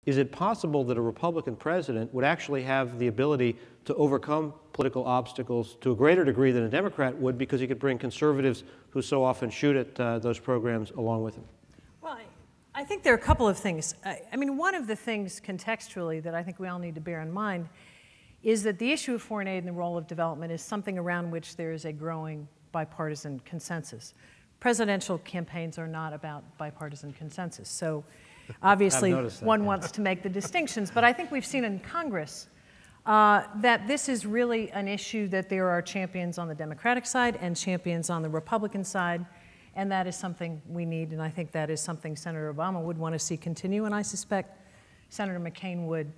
Is it possible that a Republican president would actually have the ability to overcome political obstacles to a greater degree than a Democrat would because he could bring conservatives who so often shoot at those programs along with him? Well, I think there are a couple of things. I mean, one of the things contextually that I think we all need to bear in mind is that the issue of foreign aid and the role of development is something around which there is a growing bipartisan consensus. Presidential campaigns are not about bipartisan consensus. So obviously one wants to make the distinctions, but I think we've seen in Congress that this is really an issue that there are champions on the Democratic side and champions on the Republican side, and that is something we need, and I think that is something Senator Obama would want to see continue, and I suspect Senator McCain would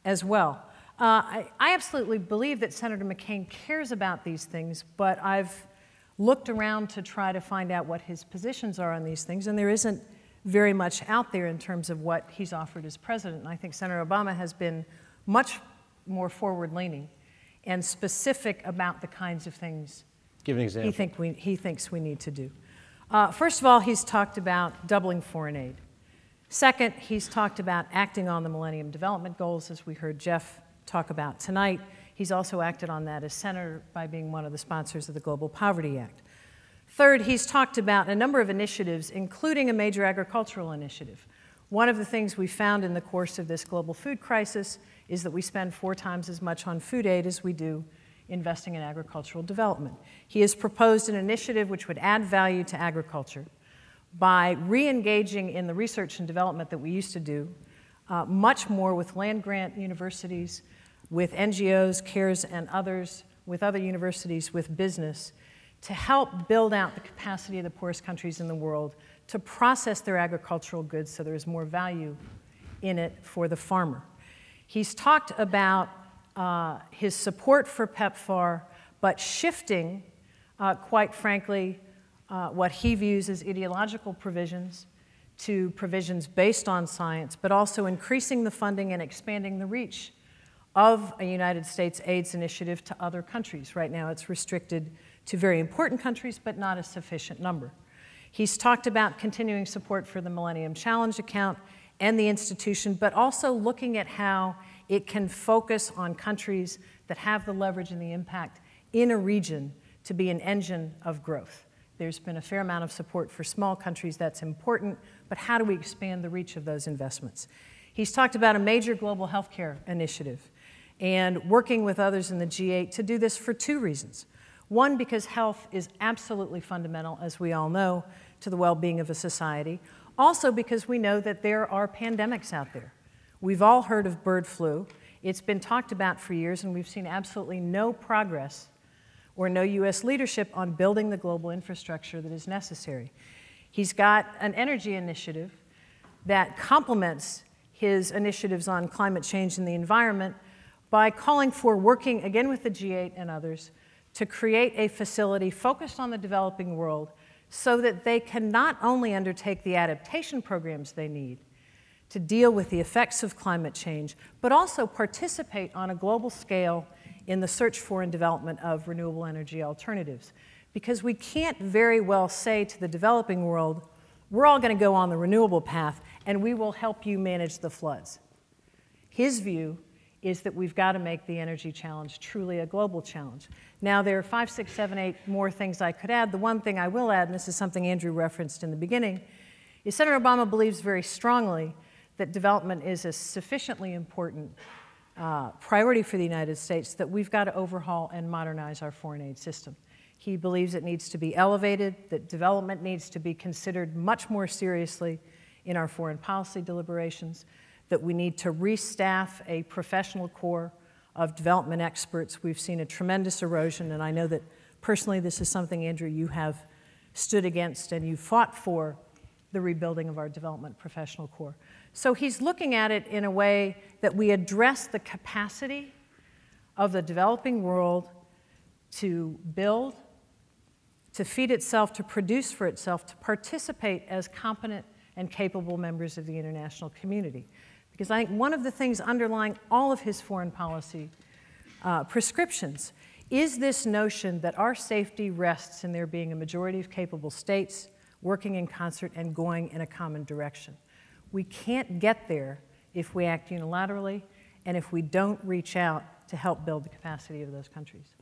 as well. I absolutely believe that Senator McCain cares about these things, but I've looked around to try to find out what his positions are on these things, and there isn't very much out there in terms of what he's offered as president. And I think Senator Obama has been much more forward-leaning and specific about the kinds of things Give an example. he thinks we need to do. First of all, he's talked about doubling foreign aid. Second, he's talked about acting on the Millennium Development Goals, as we heard Jeff talk about tonight. He's also acted on that as senator by being one of the sponsors of the Global Poverty Act. Third, he's talked about a number of initiatives, including a major agricultural initiative. One of the things we found in the course of this global food crisis is that we spend 4 times as much on food aid as we do investing in agricultural development. He has proposed an initiative which would add value to agriculture by re-engaging in the research and development that we used to do, much more with land-grant universities, with NGOs, CARES, and others, with other universities, with business, to help build out the capacity of the poorest countries in the world to process their agricultural goods so there is more value in it for the farmer. He's talked about his support for PEPFAR, but shifting, quite frankly, what he views as ideological provisions to provisions based on science, but also increasing the funding and expanding the reach of a United States AIDS initiative to other countries. Right now it's restricted to very important countries, but not a sufficient number. He's talked about continuing support for the Millennium Challenge account and the institution, but also looking at how it can focus on countries that have the leverage and the impact in a region to be an engine of growth. There's been a fair amount of support for small countries, that's important, but how do we expand the reach of those investments? He's talked about a major global healthcare initiative and working with others in the G8 to do this for 2 reasons. One, because health is absolutely fundamental, as we all know, to the well-being of a society. Also because we know that there are pandemics out there. We've all heard of bird flu. It's been talked about for years, and we've seen absolutely no progress or no U.S. leadership on building the global infrastructure that is necessary. He's got an energy initiative that complements his initiatives on climate change and the environment by calling for working, again with the G8 and others, to create a facility focused on the developing world so that they can not only undertake the adaptation programs they need to deal with the effects of climate change, but also participate on a global scale in the search for and development of renewable energy alternatives. Because we can't very well say to the developing world, we're all going to go on the renewable path and we will help you manage the floods. His view is that we've got to make the energy challenge truly a global challenge. Now, there are 5, 6, 7, 8 more things I could add. The one thing I will add, and this is something Andrew referenced in the beginning, is Senator Obama believes very strongly that development is a sufficiently important priority for the United States that we've got to overhaul and modernize our foreign aid system. He believes it needs to be elevated, that development needs to be considered much more seriously in our foreign policy deliberations, that we need to restaff a professional corps of development experts. We've seen a tremendous erosion, and I know that personally this is something, Andrew, you have stood against and you fought for the rebuilding of our development professional corps. So he's looking at it in a way that we address the capacity of the developing world to build, to feed itself, to produce for itself, to participate as competent and capable members of the international community. Because I think one of the things underlying all of his foreign policy prescriptions is this notion that our safety rests in there being a majority of capable states working in concert and going in a common direction. We can't get there if we act unilaterally and if we don't reach out to help build the capacity of those countries.